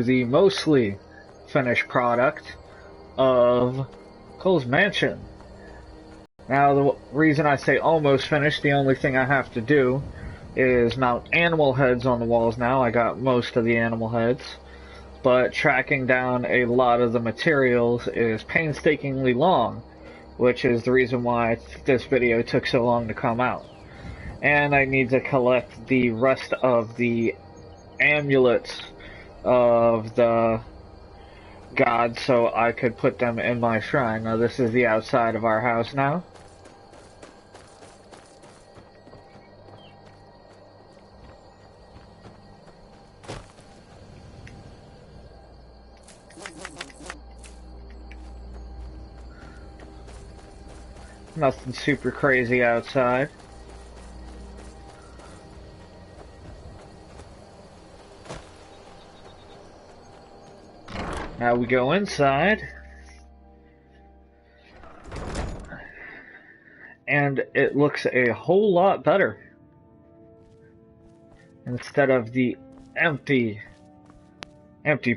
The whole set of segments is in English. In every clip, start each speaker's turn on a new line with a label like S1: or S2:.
S1: the mostly finished product of Cole's Mansion. Now, the reason I say almost finished, the only thing I have to do is mount animal heads on the walls now. I got most of the animal heads, but tracking down a lot of the materials is painstakingly long, which is the reason why this video took so long to come out. And I need to collect the rest of the amulets of the gods so I could put them in my shrine. Now, this is the outside of our house now. Nothing super crazy outside. Now we go inside, and it looks a whole lot better instead of the empty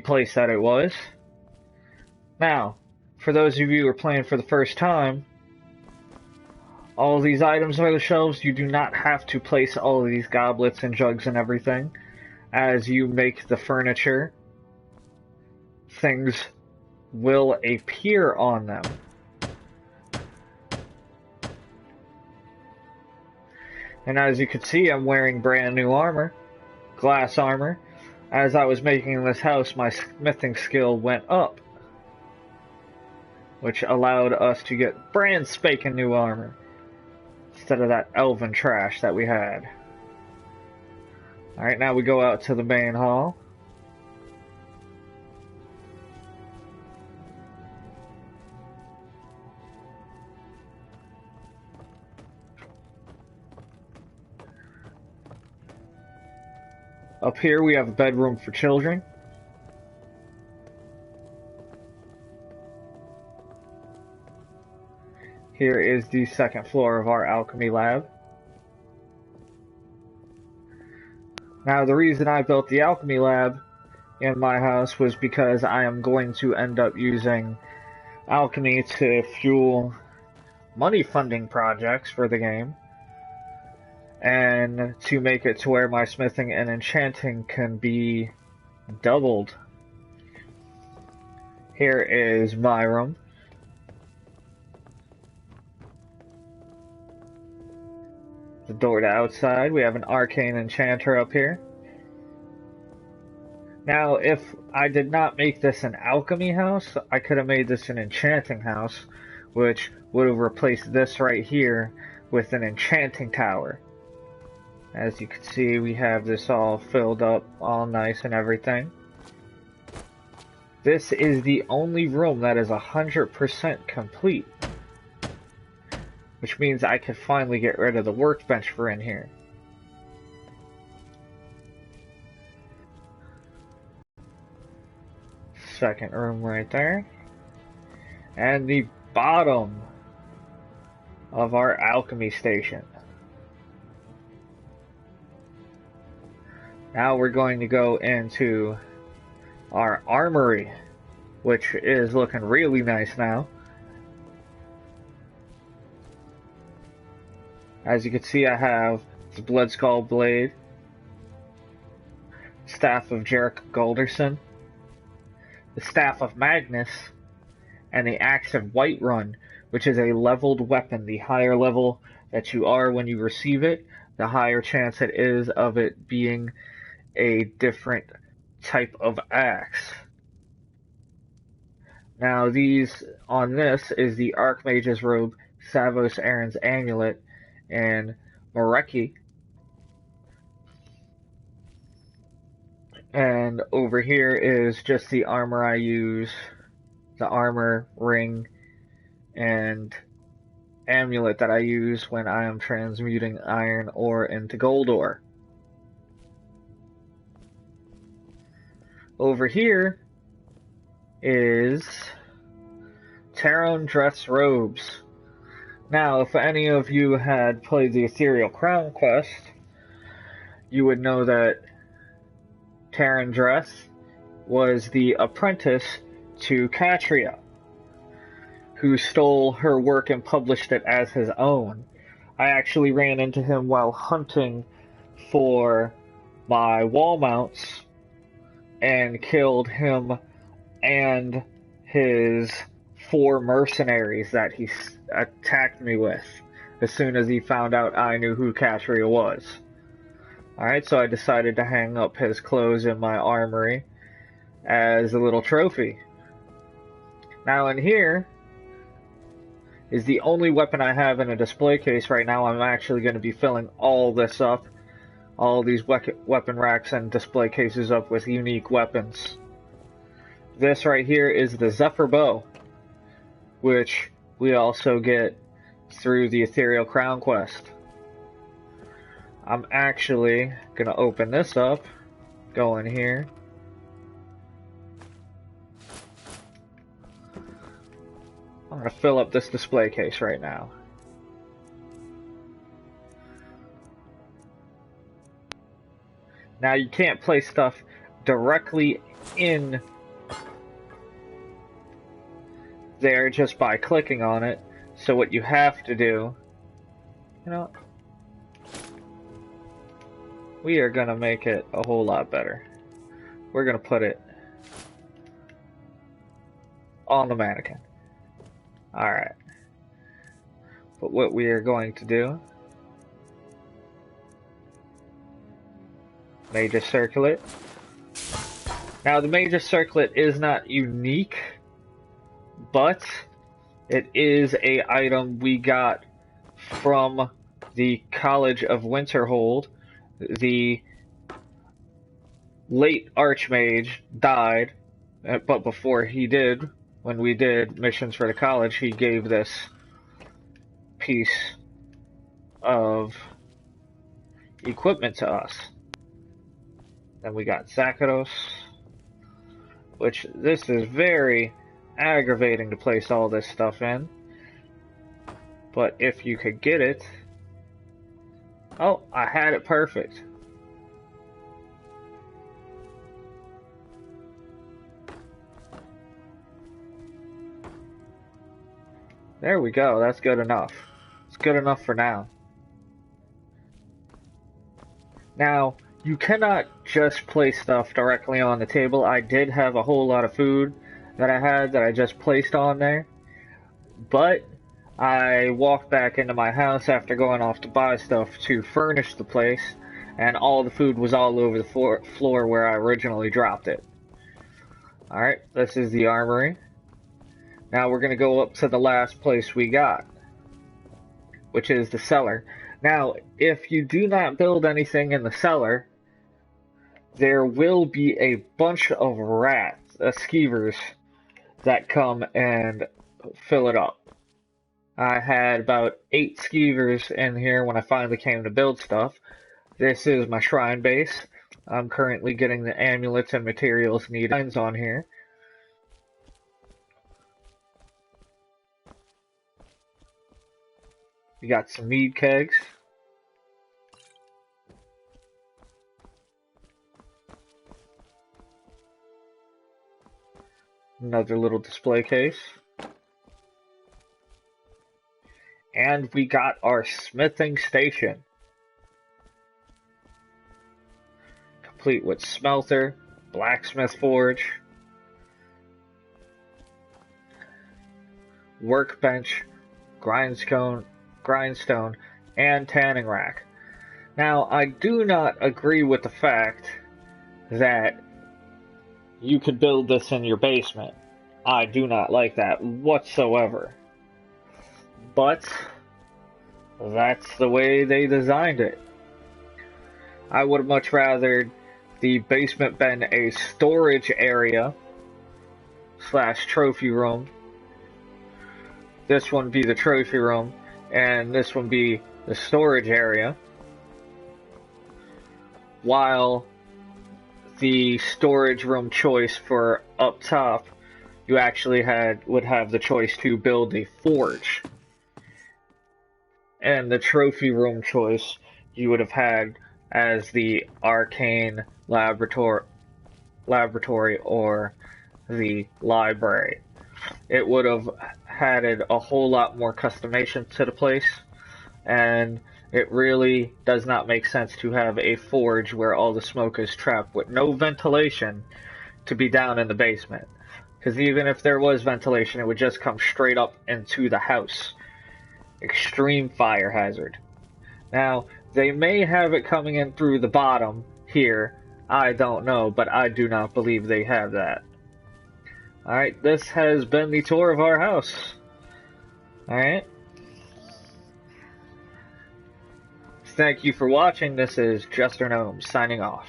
S1: place that it was. Now, for those of you who are playing for the first time, all of these items are the shelves. You do not have to place all of these goblets and jugs and everything. As you make the furniture, things will appear on them. And as you can see, I'm wearing brand new armor, glass armor. As I was making this house, my smithing skill went up, which allowed us to get brand spanking new armor instead of that elven trash that we had. Alright, now we go out to the main hall. Up here we have a bedroom for children. Here is the second floor of our alchemy lab. Now, the reason I built the alchemy lab in my house was because I am going to end up using alchemy to fuel money funding projects for the game, and to make it to where my smithing and enchanting can be doubled. Here is my room. The door to outside, we have an arcane enchanter up here. Now, if I did not make this an alchemy house, I could have made this an enchanting house, which would have replaced this right here with an enchanting tower. As you can see, we have this all filled up, all nice and everything. This is the only room that is 100% complete, which means I could finally get rid of the workbench for in here. Second room right there. And the bottom of our alchemy station. Now we're going to go into our armory, which is looking really nice now. As you can see, I have the Bloodskull Blade, Staff of Jarek Galderson, the Staff of Magnus, and the Axe of Whiterun, which is a leveled weapon. The higher level that you are when you receive it, the higher chance it is of it being a different type of axe. Now, these on this is the Archmage's Robe, Savos Aaron's Amulet, and Moreki. And over here is just the armor I use, the armor, ring, and amulet that I use when I am transmuting iron ore into gold ore. Over here is Taron Dress Robes. Now, if any of you had played the Ethereal Crown quest, you would know that Taron Dress was the apprentice to Katria, who stole her work and published it as his own. I actually ran into him while hunting for my wall mounts and killed him and his 4 mercenaries that he attacked me with as soon as he found out I knew who Katria was. Alright, so I decided to hang up his clothes in my armory as a little trophy. Now in here is the only weapon I have in a display case right now. I'm actually going to be filling all this up, all these weapon racks and display cases up with unique weapons. This right here is the Zephyr Bow, which we also get through the Ethereal Crown quest. I'm actually going to open this up, go in here. I'm going to fill up this display case right now. Now you can't place stuff directly in there just by clicking on it. So what you have to do, we are going to make it a whole lot better. We're going to put it on the mannequin. Alright. But what we are going to do, Major Circlet. Now the Major Circlet is not unique, but it is a item we got from the College of Winterhold. The late Archmage died, but before he did, when we did missions for the college, he gave this piece of equipment to us. Then we got Zakaros, which this is very aggravating to place all this stuff in. But if you could get it... Oh, I had it perfect. There we go, that's good enough. It's good enough for now. Now, you cannot just place stuff directly on the table. I did have a whole lot of food that I had that I just placed on there. But I walked back into my house after going off to buy stuff to furnish the place, and all the food was all over the floor where I originally dropped it. Alright, this is the armory. Now we're going to go up to the last place we got, which is the cellar. Now, if you do not build anything in the cellar, there will be a bunch of rats, skeevers, that come and fill it up. I had about 8 skeevers in here when I finally came to build stuff. This is my shrine base. I'm currently getting the amulets and materials needed on here. We got some mead kegs. Another little display case. And we got our smithing station. Complete with smelter, blacksmith forge, workbench, grindstone, and tanning rack. Now, I do not agree with the fact that you could build this in your basement. I do not like that whatsoever. But that's the way they designed it. I would have much rather the basement been a storage area / trophy room. This one be the trophy room, and this one be the storage area. While the storage room choice for up top, you actually would have the choice to build a forge. And the trophy room choice you would have had as the arcane laboratory, laboratory or the library. It would have added a whole lot more customization to the place, and it really does not make sense to have a forge where all the smoke is trapped with no ventilation to be down in the basement. Because even if there was ventilation, it would just come straight up into the house. Extreme fire hazard. Now, they may have it coming in through the bottom here. I don't know, but I do not believe they have that. Alright, this has been the tour of our house. Alright. Thank you for watching. This is Jester Gnome signing off.